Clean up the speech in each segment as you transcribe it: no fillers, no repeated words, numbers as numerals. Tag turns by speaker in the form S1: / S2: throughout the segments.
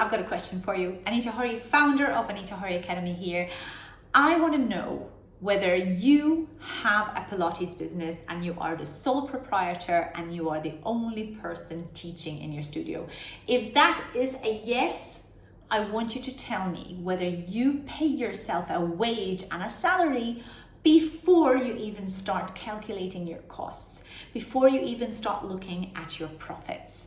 S1: I've got a question for you. Anita Horry, founder of Anita Horry Academy here. I want to know whether you have a Pilates business and you are the sole proprietor and you are the only person teaching in your studio. If that is a yes, I want you to tell me whether you pay yourself a wage and a salary before you even start calculating your costs, before you even start looking at your profits.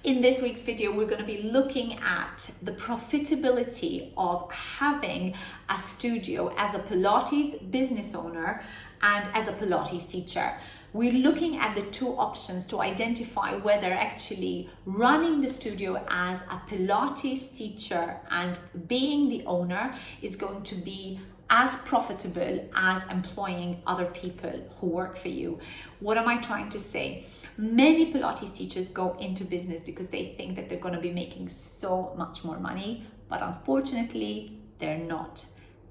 S1: In this week's video, we're going to be looking at the profitability of having a studio as a Pilates business owner and as a Pilates teacher. We're looking at the two options to identify whether actually running the studio as a Pilates teacher and being the owner is going to be as profitable as employing other people who work for you. What am I trying to say? Many Pilates teachers go into business because they think that they're going to be making so much more money, but unfortunately, they're not.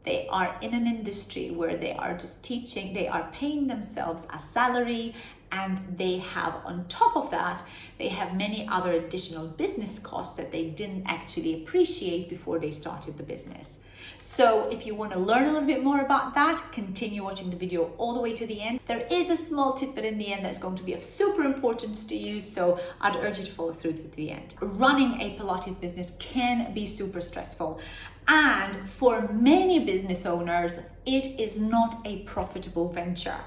S1: They are in an industry where they are just teaching, they are paying themselves a salary, and they have, on top of that, they have many other additional business costs that they didn't actually appreciate before they started the business. So if you want to learn a little bit more about that, continue watching the video all the way to the end. There is a small tidbit in the end that's going to be of super importance to you, so I'd urge you to follow through to the end. Running a Pilates business can be super stressful, and for many business owners, it is not a profitable venture.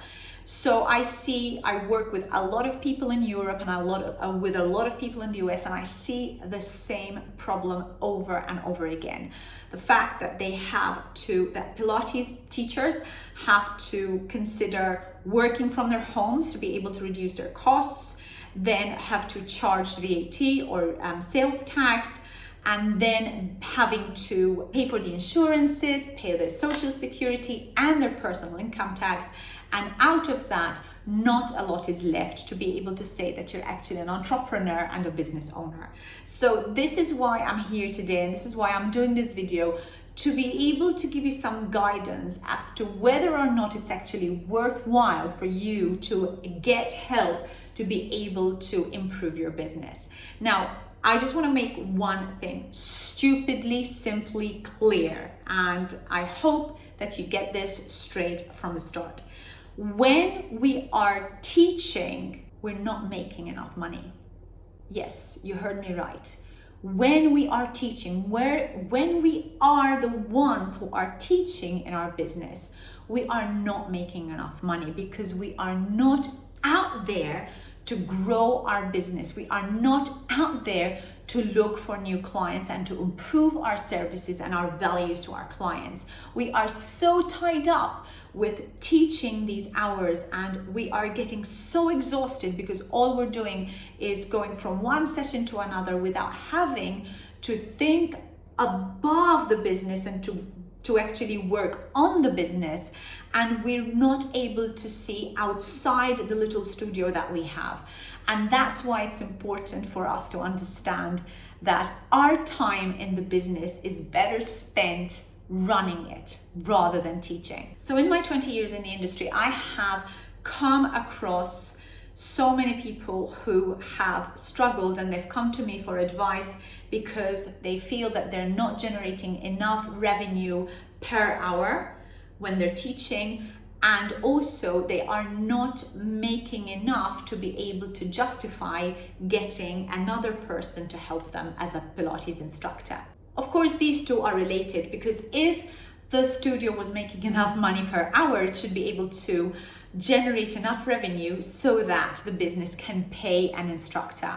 S1: So I work with a lot of people in Europe and with a lot of people in the US, and I see the same problem over and over again. The fact that that Pilates teachers have to consider working from their homes to be able to reduce their costs, then have to charge VAT or sales tax, and then having to pay for the insurances, pay their social security and their personal income tax. And out of that, not a lot is left to be able to say that you're actually an entrepreneur and a business owner. So this is why I'm here today, and this is why I'm doing this video, to be able to give you some guidance as to whether or not it's actually worthwhile for you to get help to be able to improve your business. Now, I just want to make one thing stupidly, simply clear, and I hope that you get this straight from the start. When we are teaching, we're not making enough money. Yes, you heard me right. When we are teaching, when we are the ones who are teaching in our business, we are not making enough money because we are not out there to grow our business. We are not out there to look for new clients and to improve our services and our values to our clients. We are so tied up with teaching these hours, and we are getting so exhausted because all we're doing is going from one session to another without having to think above the business and to actually work on the business, and we're not able to see outside the little studio that we have. And that's why it's important for us to understand that our time in the business is better spent running it rather than teaching. So in my 20 years in the industry, I have come across so many people who have struggled, and they've come to me for advice because they feel that they're not generating enough revenue per hour when they're teaching, and also they are not making enough to be able to justify getting another person to help them as a Pilates instructor. Of course, these two are related, because if the studio was making enough money per hour, it should be able to generate enough revenue so that the business can pay an instructor.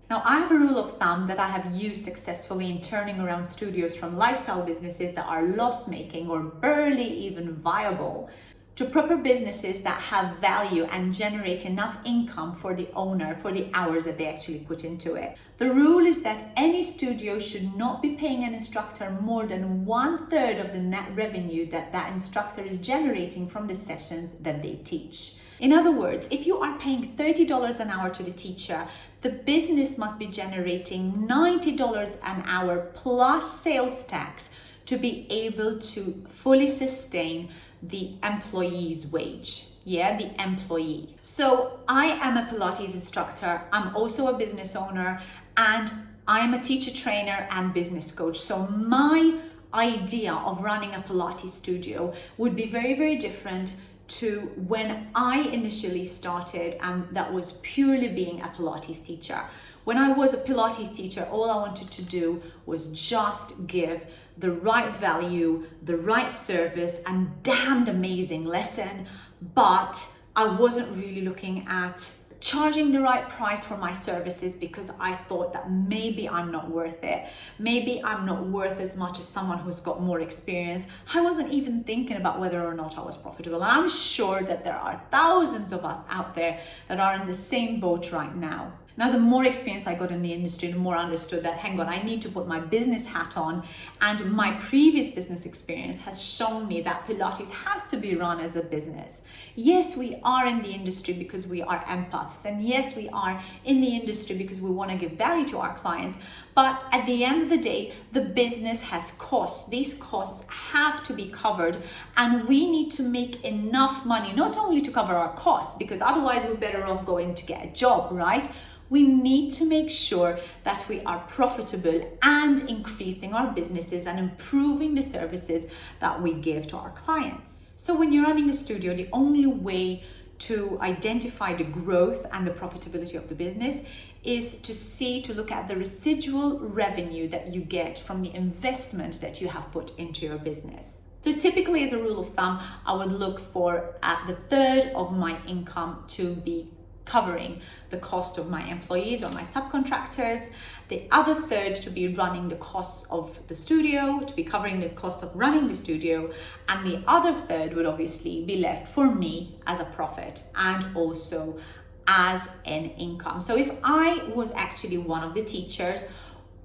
S1: Now, I have a rule of thumb that I have used successfully in turning around studios from lifestyle businesses that are loss-making or barely even viable to proper businesses that have value and generate enough income for the owner for the hours that they actually put into it. The rule is that any studio should not be paying an instructor more than 1/3 of the net revenue that that instructor is generating from the sessions that they teach. In other words, if you are paying $30 an hour to the teacher, the business must be generating $90 an hour plus sales tax to be able to fully sustain the employee's wage. The employee. So I am a Pilates instructor. I'm also a business owner, and I'm a teacher trainer and business coach. So my idea of running a Pilates studio would be very, very different to when I initially started, and that was purely being a Pilates teacher. When I was a Pilates teacher, all I wanted to do was just give the right value, the right service, and damned amazing lesson, but I wasn't really looking at charging the right price for my services because I thought that maybe I'm not worth it. Maybe I'm not worth as much as someone who's got more experience. I wasn't even thinking about whether or not I was profitable. And I'm sure that there are thousands of us out there that are in the same boat right now. Now, the more experience I got in the industry, the more I understood that, hang on, I need to put my business hat on. And my previous business experience has shown me that Pilates has to be run as a business. Yes, we are in the industry because we are empaths. And yes, we are in the industry because we want to give value to our clients. But at the end of the day, the business has costs. These costs have to be covered. And we need to make enough money, not only to cover our costs, because otherwise we're better off going to get a job, right? We need to make sure that we are profitable and increasing our businesses and improving the services that we give to our clients. So when you're running a studio, the only way to identify the growth and the profitability of the business is to look at the residual revenue that you get from the investment that you have put into your business. So typically, as a rule of thumb, I would look for the third of my income to be covering the cost of my employees or my subcontractors, the other third to be running the costs of the studio, to be covering the cost of running the studio, and the other third would obviously be left for me as a profit and also as an income. So if I was actually one of the teachers,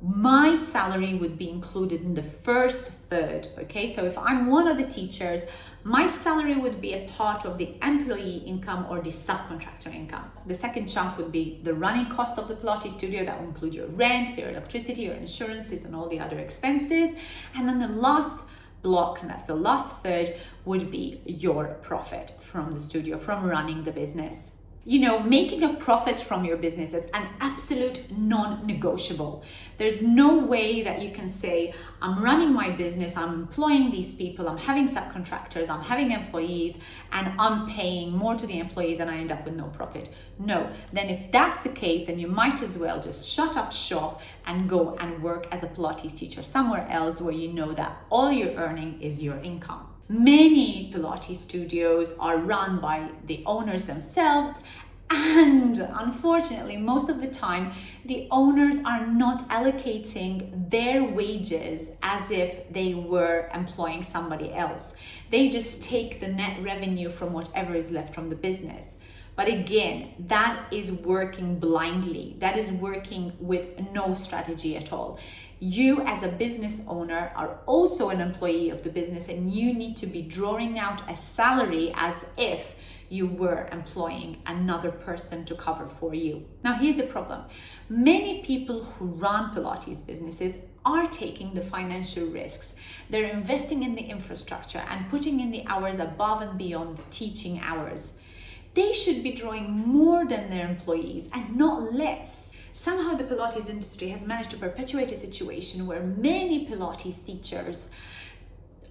S1: my salary would be included in the first third, okay? So if I'm one of the teachers, my salary would be a part of the employee income or the subcontractor income. The second chunk would be the running cost of the Pilates studio. That will include your rent, your electricity, your insurances, and all the other expenses. And then the last block, and that's the last third, would be your profit from the studio, from running the business. You know, making a profit from your business is an absolute non-negotiable. There's no way that you can say, I'm running my business, I'm employing these people, I'm having subcontractors, I'm having employees, and I'm paying more to the employees and I end up with no profit. No, then if that's the case, then you might as well just shut up shop and go and work as a Pilates teacher somewhere else where you know that all you're earning is your income. Many Pilates studios are run by the owners themselves, and unfortunately, most of the time, the owners are not allocating their wages as if they were employing somebody else. They just take the net revenue from whatever is left from the business. But again, that is working blindly. That is working with no strategy at all. You as a business owner are also an employee of the business, and you need to be drawing out a salary as if you were employing another person to cover for you. Now, here's the problem. Many people who run Pilates businesses are taking the financial risks. They're investing in the infrastructure and putting in the hours above and beyond the teaching hours. They should be drawing more than their employees and not less. Somehow the Pilates industry has managed to perpetuate a situation where many Pilates teachers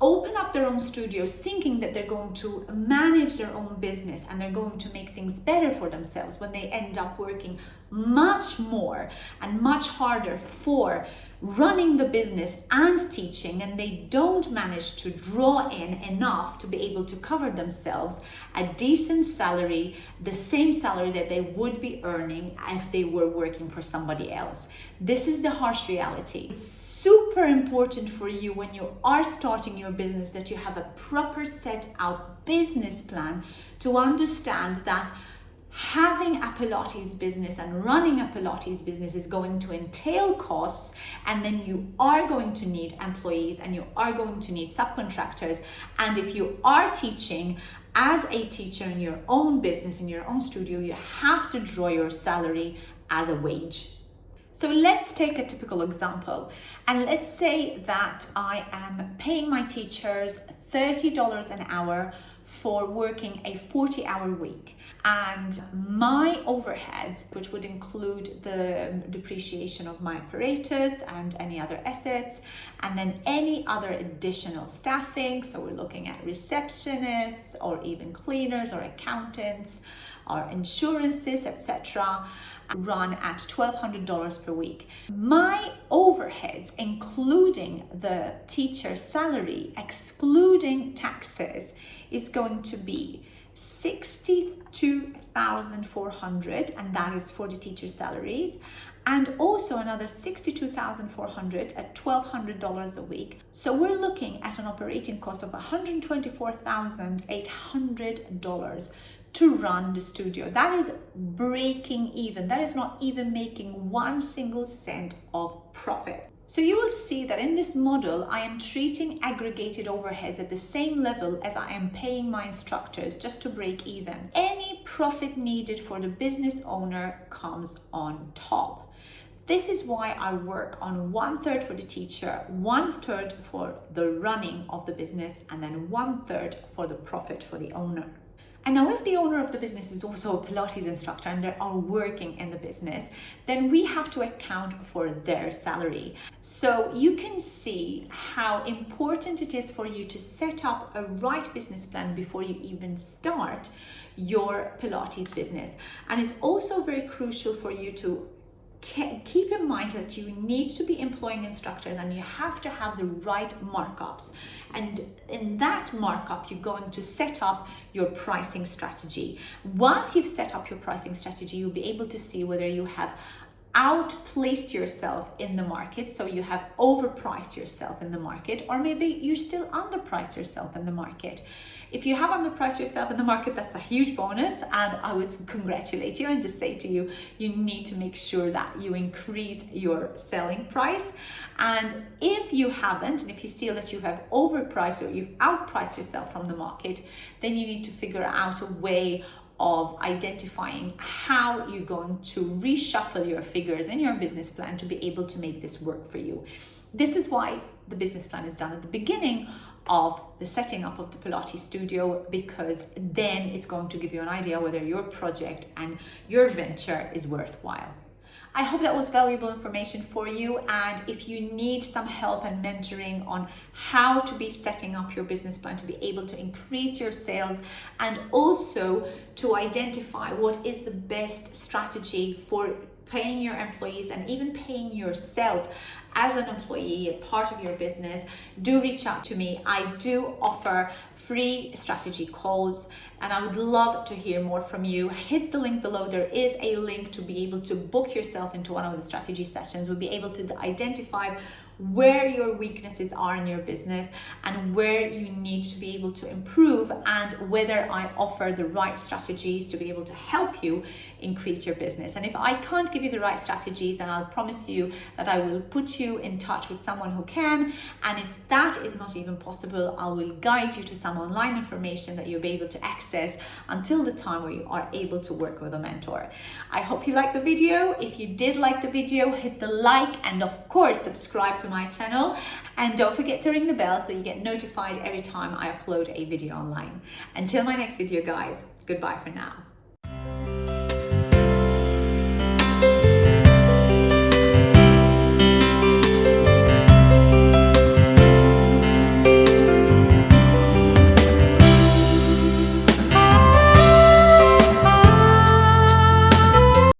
S1: open up their own studios thinking that they're going to manage their own business and they're going to make things better for themselves, when they end up working much more and much harder for running the business and teaching, and they don't manage to draw in enough to be able to cover themselves a decent salary, the same salary that they would be earning if they were working for somebody else. This is the harsh reality. It's super important for you when you are starting your business that you have a proper set out business plan to understand that having a Pilates business and running a Pilates business is going to entail costs, and then you are going to need employees and you are going to need subcontractors. And if you are teaching as a teacher in your own business, in your own studio, you have to draw your salary as a wage. So let's take a typical example, and let's say that I am paying my teachers $30 an hour for working a 40-hour week. And my overheads, which would include the depreciation of my apparatus and any other assets, and then any other additional staffing, so we're looking at receptionists or even cleaners or accountants or insurances, etc., run at $1,200 per week. My overheads, including the teacher salary, excluding taxes, is going to be $62,400, and that is for the teacher salaries, and also another $62,400 at $1,200 a week. So we're looking at an operating cost of $124,800 to run the studio. That is breaking even. That is not even making 1 single cent of profit. So you will see that in this model, I am treating aggregated overheads at the same level as I am paying my instructors just to break even. Any profit needed for the business owner comes on top. This is why I work on 1/3 for the teacher, 1/3 for the running of the business, and then 1/3 for the profit for the owner. And now if the owner of the business is also a Pilates instructor and they are working in the business, then we have to account for their salary. So you can see how important it is for you to set up a right business plan before you even start your Pilates business. And it's also very crucial for you to keep in mind that you need to be employing instructors and you have to have the right markups. And in that markup, you're going to set up your pricing strategy. Once you've set up your pricing strategy, you'll be able to see whether you have outplaced yourself in the market, so you have overpriced yourself in the market, or maybe you still underpriced yourself in the market. If you have underpriced yourself in the market, that's a huge bonus, and I would congratulate you and just say to you, you need to make sure that you increase your selling price. And if you haven't, and if you feel that you have overpriced or you've outpriced yourself from the market, then you need to figure out a way of identifying how you're going to reshuffle your figures in your business plan to be able to make this work for you. This is why the business plan is done at the beginning of the setting up of the Pilates studio, because then it's going to give you an idea whether your project and your venture is worthwhile. I hope that was valuable information for you, and if you need some help and mentoring on how to be setting up your business plan to be able to increase your sales and also to identify what is the best strategy for paying your employees and even paying yourself as an employee, a part of your business, do reach out to me. I do offer free strategy calls and I would love to hear more from you. Hit the link below. There is a link to be able to book yourself into one of the strategy sessions. We'll be able to identify where your weaknesses are in your business and where you need to be able to improve, and whether I offer the right strategies to be able to help you increase your business. And if I can't give you the right strategies, then I'll promise you that I will put you in touch with someone who can. And if that is not even possible, I will guide you to some online information that you'll be able to access until the time where you are able to work with a mentor. I hope you liked the video. If you did like the video, hit the like and of course subscribe to my channel, and don't forget to ring the bell so you get notified every time I upload a video online. Until my next video, guys, goodbye for now.